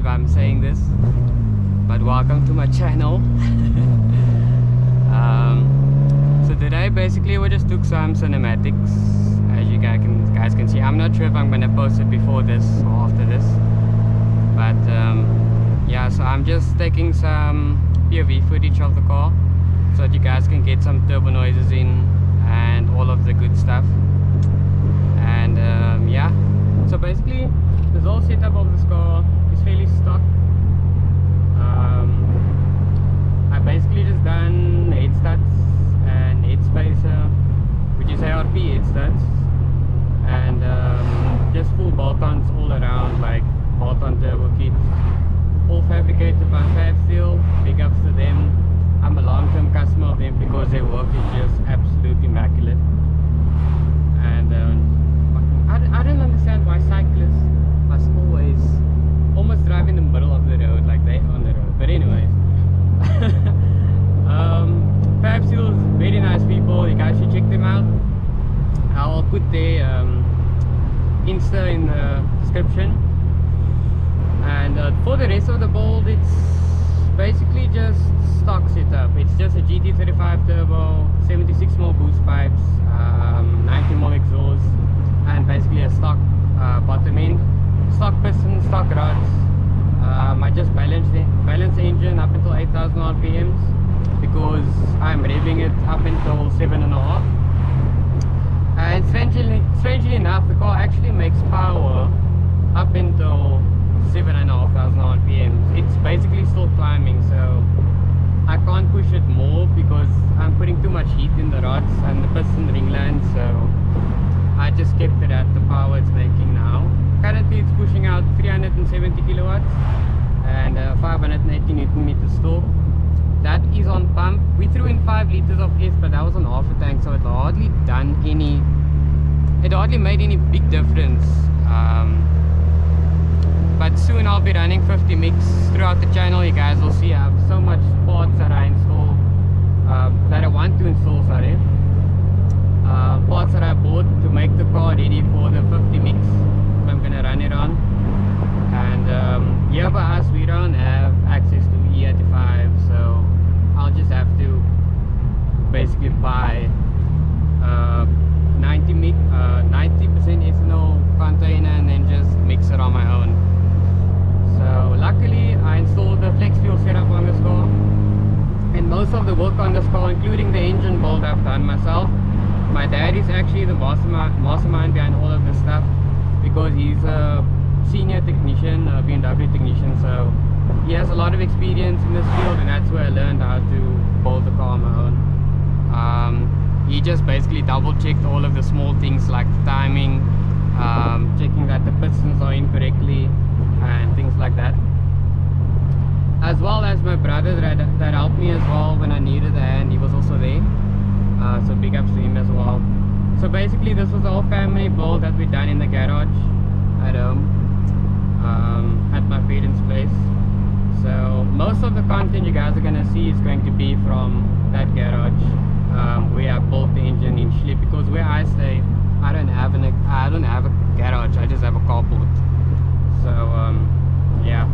I'm saying this, but welcome to my channel. So today basically we just took some cinematics. As you guys can see, I'm not sure if I'm gonna post it before this or after this, but yeah, so I'm just taking some POV footage of the car so that you guys can get some turbo noises in and all of the good stuff. And yeah, so basically this whole setup of this car is fairly stock. I basically just done head studs and head spacer, which is ARP head studs, and just full bolt-ons all around, like bolt-on turbo kits, all fabricated by Fab Steel. Big ups to them. I'm a long-term customer of them because their work is just absolutely immaculate. And I don't understand why cyclists must always almost drive in the middle of the road like they own the road. But anyways, Fab Steel is very nice people. You guys should check them out. I'll put their Insta in the description. And for the rest of the build, it's basically just stock setup. It's just a GT35 turbo, 76mm boost pipes, 90mm exhaust, and basically a stock bottom end, stock piston, stock rods. I just balance the engine up until 8,000 RPMs because I'm revving it up until 7.5. And strangely enough, the car actually makes power up until 7,500 RPMs. It's basically still climbing, so I can't push it more because I'm putting too much heat in the rods and the piston ringlands. So I just kept it at the power it's making now. Currently it's pushing out 370 kilowatts and 580 Newton meters torque. That is on pump. We threw in 5 liters of S, but that was on half a tank, so it hardly made any big difference. But soon I'll be running 50 mix throughout the channel. You guys will see I have so much parts that I install, that I want to install, sorry. Parts that I bought to make the car ready for the 50 mix I'm gonna run it on. And here by us we don't have access to E35, so I'll just have to basically buy 90% ethanol container and then just mix it on my own. So luckily I installed the flex fuel setup on this car, and most of the work on this car, including the engine build, I've done myself. My dad is actually the mastermind behind all of this stuff because he's a senior technician, a BMW technician, so he has a lot of experience in this field, and that's where I learned how to build the car on my own. He just basically double checked all of the small things like the timing, checking that the pistons are in correctly and things like that, as well as my brother that helped me as well when I needed a hand. He was also there, so big ups to him as well. So basically this was the whole family build that we done in the garage at home. most of the content you guys are gonna see is going to be from that garage, where I built the engine initially, because where I stay, I don't have a garage, I just have a carport. So yeah.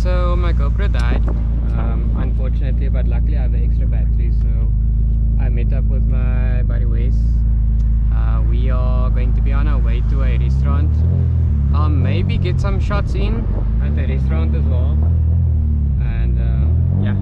So my GoPro died, unfortunately, but luckily I have an extra battery, so I met up with my buddy Wes. We are going to be on our way to a restaurant. Maybe get some shots in at the restaurant as well, and yeah.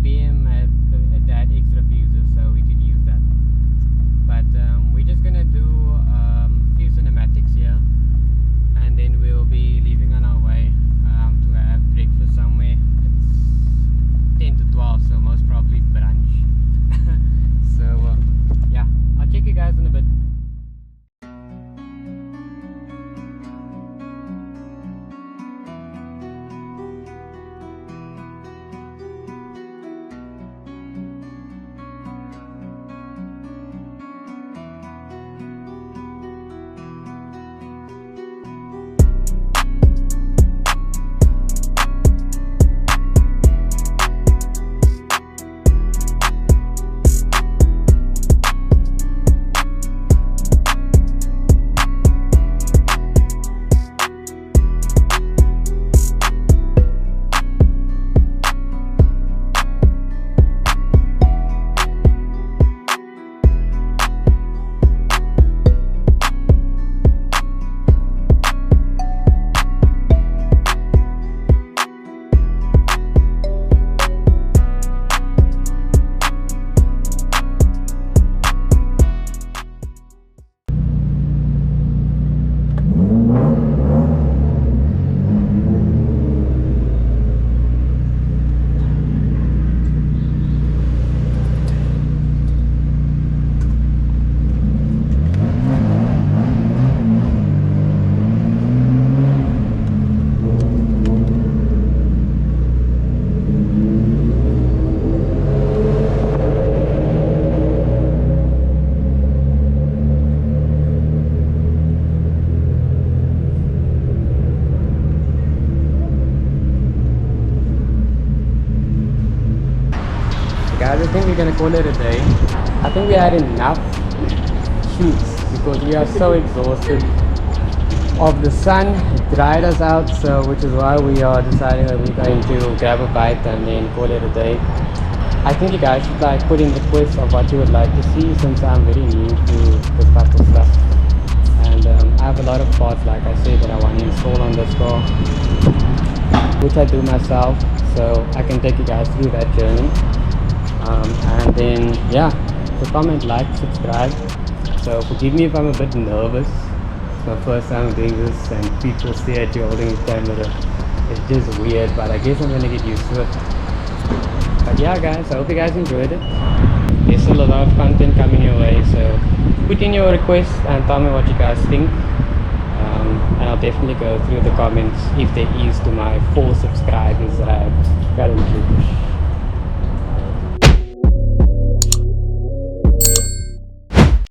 BM had extra fuses, so we could use that. But guys, I think we're gonna call it a day. I think we had enough shoots because we are so exhausted of the sun. It dried us out, so which is why we are deciding that we're going to grab a bite and then call it a day. I think you guys should like put in requests of what you would like to see, since I'm very new to this type of stuff. And I have a lot of parts, like I said, that I want to install on this car, which I do myself, so I can take you guys through that journey. And then yeah, so comment, like, subscribe. So forgive me if I'm a bit nervous. It's my first time doing this and people stare at you holding the camera. It's just weird, but I guess I'm gonna get used to it. But yeah guys, I hope you guys enjoyed it. There's still a lot of content coming your way, so put in your requests and tell me what you guys think. And I'll definitely go through the comments if there is to my 4 subscribers that I have currently.